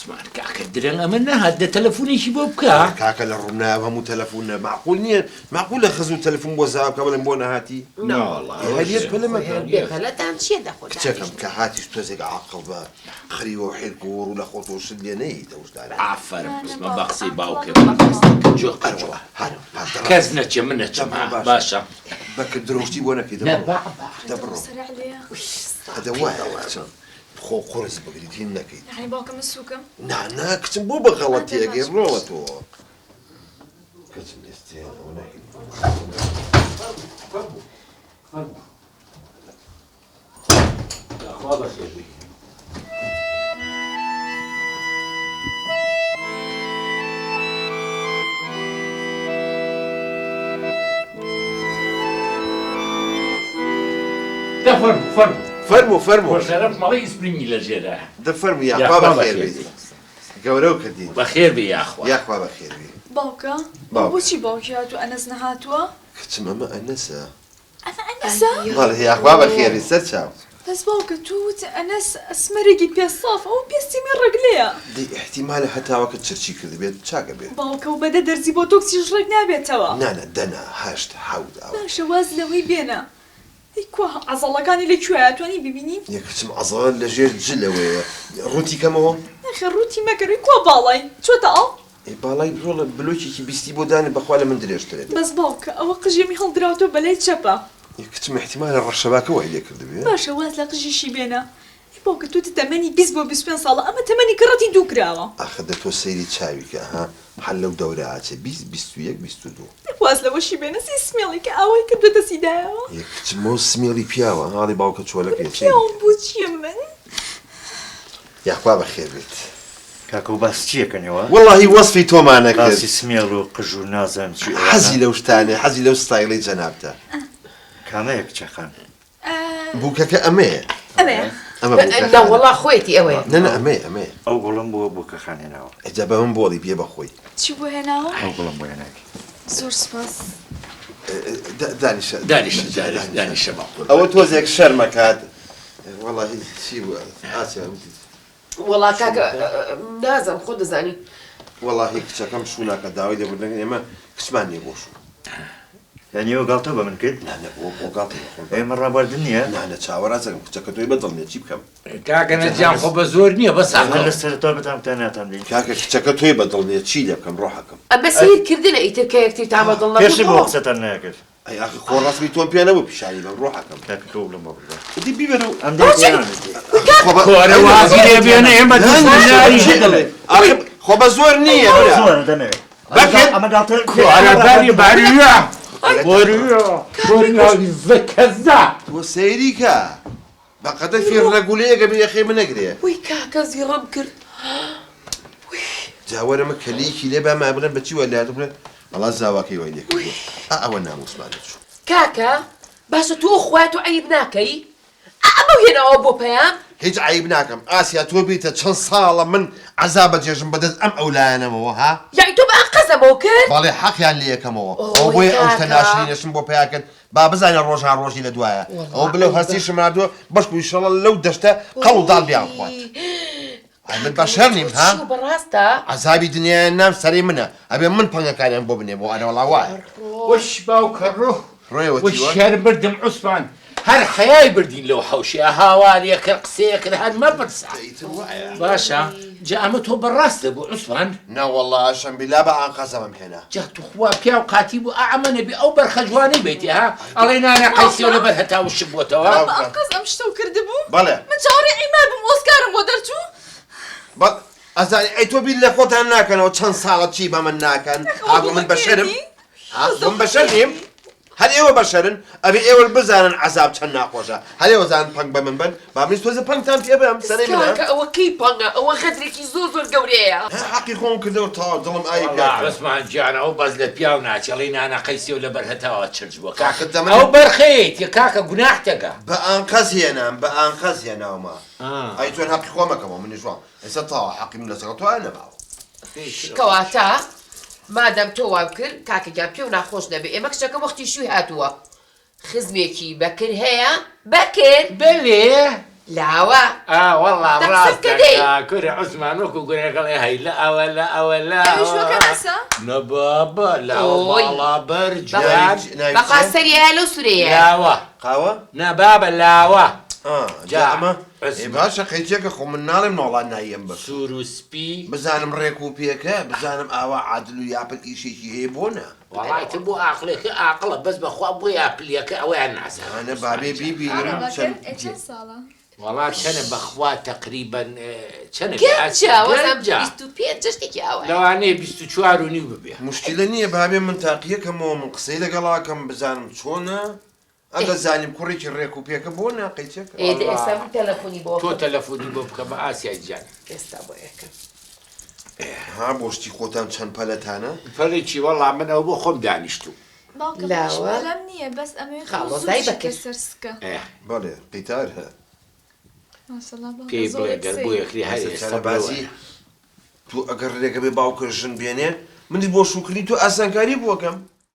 عوسمان کاکە درێن ئەمە نەهات دە تەلەفۆنێکی بۆ بکە کاکە لە ڕووناو هەموو تەلەفۆنە معقول نییە معقولە خزم تەلەفۆن بۆ زاو کە بڵێم بۆ نەهاتی هەریەت بێپەلەتان چیە دەخۆت کچەکەم کە هاتیش تۆزێک عاقڵ بە خریوە و حیرک و وەڕ و لە خۆتۆشت لێ نەیتە وشدارە ئافەرم بسمە بە قسەی باوکێ جۆ قەجوە کەس نەچێ من نەچم باشە بەکە درۆشتی بۆ نەکەی دەبڕۆ هەدە وایە خۆ قۆرس بگریت هین نەکەیت یعنی باوکەم سووکەم نا کچم بۆ بە غەڵەتیەگەی ڕۆوە تۆ کچم دەستێ ئەوە نەکەیت خوا بەخێر بی فەرموو شەرەف مەڵی ئیسپرینگی لە ژێرە دەفەرموو یاخوا بەخێر بێت گەورە و کردین بەخێر بێ یاخوا یاخوا بەخێر بێ باوکە بۆچی باوکی هاتووە ئەنەس نەهاتووە؟ کچم ئەمە ئەنەسە ئەمە ئەنەسە؟ بەڵێ یاخوا بەخێری سەر چاو بەس باوکە تووت ئەنەس ئەسمەرێکی پێ ساف ئەو پێستیمی ڕگلەیە دەی احتیمالە هەتاوەکە چرچی کرد بێت چاکە بێت باوکە و بەدە دەرزی بۆ تۆکسیش ڕێک نابێتەوە نانە دەنا هەشت حەوت ئەوە باشە واز لەوەی بێنە ئەیکوا عەزەڵەکانی لەکوێیە توانی ببینین؟ یەکچم ئەزەڵ لەژێر جلەوەیە ڕووتی کەمەوە نەخێ ڕووتی مەکەڕی کوا باڵای چۆتە ئەڵ؟ باڵای ڕۆڵە بلوچێکی بیستی بۆ دانێ بەخوا لە من درێژترێت بەس باوکە ئەوە قژێمی هەڵدراوتۆ بەلای چەپە یەکچم احتیمالە ڕەشەباکە وای لێ کردبێت باشە واز لە قژیشی بێنە باوکە تۆ تەمەنی 20 بۆ 25 ساڵە ئەمە تەمەنی کڕەتی دوو کراوە ئاخە دە تۆ سەیری چاویکە ها هەر لەو دەورە ئاچێ 20 21 22 واز لەوەشی بێنە سی سمێڵی کە ئاوای کردوتە سیدایەوە یەکچمەوە سمێڵی پیاوە هاڵی باوکە چۆلەکە پیاوم بۆ چییە من؟ یاخوا بەخێر بێت کاکە و باس چیەکەنەوە؟ وەڵڵاهی وەسفی تۆمان نەکرد باسی سمێڵ و قژ و نازانم چی حەزی لەو شتانێ حەزی لەو ستایڵی جەنابتە کامەیە کچەخان بووکەکە ئەمەیە ئەمەیە لا وەڵا خۆیەتی ئەوەیە نەنە ئەمەیە ئەو گوڵم بووە بووکەخانێناوە ئەجا بە من بۆڵی پێ بەخۆی چی بۆ هێناوە؟ ئەو گوڵم بۆ هێناکی زۆر سپاس دانیشە باوکە ئەوە تۆزێک شەرمەکات وەڵڵاهی چی بووە ئاسیا وەڵا کاکە نازم خۆ دەزانی وەڵڵاهی کچەکەم شووناکە داوای دەبوردن ئێمە کچمان نیە بۆ شوون یعنی ئەوە گاڵتە بە من کرد؟ نانە بۆ گاڵتە ئێمە ڕابواردن نییە؟ نانە چاوەڕازەکەم کچەکە تۆی بەدڵ چی بکەم کاکە نەجیان خۆ بە زۆر نییە بەس من لە سەرەتا بەتام تا ناتان دێن کاکە کچەکە تۆی بەدڵ نیە چی لێ بکەم ڕۆحەکەم ئەمە سیرکردنە ئیتر کە یەکتر تامە دڵ پێشی بۆ قسەتان ناکرد ئەی ئاخی خۆ ڕاستمی تۆم پێ نەبوو پیشانی بەم ڕۆحەکەم کاکە تۆ بڵم بۆ بڕە دی بیبەرە و ئەم دێتیان کۆرە وازی لێ بێنە ئێمە دوستنیاری دەڵێ خۆ بە زۆر نییە زۆرە دەمەوێت ئەمە گاڵتە کۆرەکانی باریە بۆریە زەکەزا تۆ سەیری کە بەقەدە فێڕەگولەیەگە بێ یەخێ من نەگرێ وی کاکە زیڕم کرد جاوەرەمە کەلەیەکی لێ بە ما بڵێن بەچی وەلایەت بڵێن وەڵا زاواکەی وای لێ کردێ ئەوە ناموسمانە چوو کاکە باشە تۆ خوات و عیب ناکەی ئەمە هێناوە بۆ پەیام هیچ عیب ناکەم ئاسیا تۆ بیتە چەند ساڵە من عەزا بەجێژم بەدەست ئەم ئەولایەنەمەوە ها یعنی تۆ بە قەزەمەوە کرد بەڵێ حەقیان لێ یەکەمەوە ئەو بۆیە ئەو شتە ناشرینەشم بۆ پیا کرد با بزانە ڕۆژان ڕۆژی لە دوایە ئەو بلەو هەستیشم هاتووە بەشک و ئیشەڵە لەو دەشتە قەڵ و داڵ بیان خوات من بەشەر نیم ها بەڕاستە عەزابی دنیای نام سەری منە ئەبێ من پەنگەکانیان بۆ بنێ بۆ ئەنە وەڵا وایە وەش باوکە ڕۆ ڕۆیەوە وەش شەر بردم عوسمان هەر حەیای بردین لەو حەوشێ هاوارێ کرد قسەیە کرد هەر مەپرسە باشە جا ئەمە تۆ بەڕاستە بۆ عوسمان ناوەڵا ئەشەم بیلا بە ئانقەزەمەم هێنا جا توخوا پیا و قاتی بوو ئەمە نەبی ئەو بەرخەجوانەی بیتی ها ئەڵێ نانە قەیسیەوە لەبەر هەتاوشت بووەتەوە ئەنقەز ئەم شتە و کردبوو؟ بەڵێ من چاوەڕێ ئیمار بووم ئۆسکارم بۆ دەرچوو؟ ئەزانی ئەی تۆ بیر لە خۆتان ناکەنەوە چەند ساڵە چی بە من ناکەن ئاگۆ من بەشەرم من بەشەر نیم هەر ئێوە بەشەرن ئەبێ ئێوە بزانن عەزاب چەند ناخۆشە هەر ئێوە زانن پەنگ بە من بن با منیش تۆزە پەنگتان پێ بەم سەرەی منە کاکە ئەوە کەی پەنگە ئەوە خەدرێکی زۆر گەورەیە حەقی خۆم کردەوە تا دڵم ئای عوسمان گیانە ئەو بەس لە پیا و ناچەڵی نانە قەیسیەوە لەبەر هەتاوە چرج بووە کاکە دەمەنێ ئەو بەرخەیت یە کاکە گوناح تەکە بە ئانقەز هێنام بە ئانقەز هێناومە ئەی تۆن حەقی خۆمەکەمەوە منیش وام ئێستا تاوە حەقی من لەسەر تۆ نەماوە کەواتە مادەم تۆ وام کرد کاکەگیان پێ و ناخۆش نەبێ ئێمە کچەکە وەختی شووی هاتووە خزمێکی بەکر هەیە بەکر بەلێ لاوە والله تقصد كدي. راسك كوري عثمان وكو كوري قال هي لا ولا ئەویش هەسا نبابا لا أوي. والله برجان بەقا سەریە لەو سورەیە لاوة قاوە نبابا لاوة جامە عوسمان. باشە قەیچێکە خۆ من ناڵێم نۆڵان نایم بە سور سبي بزانم ڕێک و پێکە بزانم ئاوا عادل و یاپەت ئیشێکی هەیە بۆنە والله تبو عقلك عقله بس بخوا بويا بليك اوان عسى ئەنە بابێ بیبینم چەند ساڵە والله كان بخوا تقريبا كان گەنجە وەزم 25 جشتێکی ئەوە لو اني 24 ونيو ببيع مشکلە نییە بابێ من تاقیەکەمەوە من قسەی لەگەڵاکەم بزانم چۆنە ئەگە زانیم کوڕێکی ڕێک و پێکە بۆنە قەیچەکە ئێدە ئێستا من تەلەفۆنی بۆ تو تلفوني بوبك ما اسيا جان ئێستا بۆ یەکەم ها بۆشتی خۆتان چەند پەلەتانە فريتشي والله من ابو خم دانشتو لاوە لەم نییە بەس ئەمێ خاڵۆزای بەکرد. سەرسکە بەڵێ قیتار هە كي بلاقر بويا كري هاي بازی تو ئەگەر ڕێگە بێ باوکە ژن بێنێ منی بۆ شوکری تو ئاسانکاری بووەکەم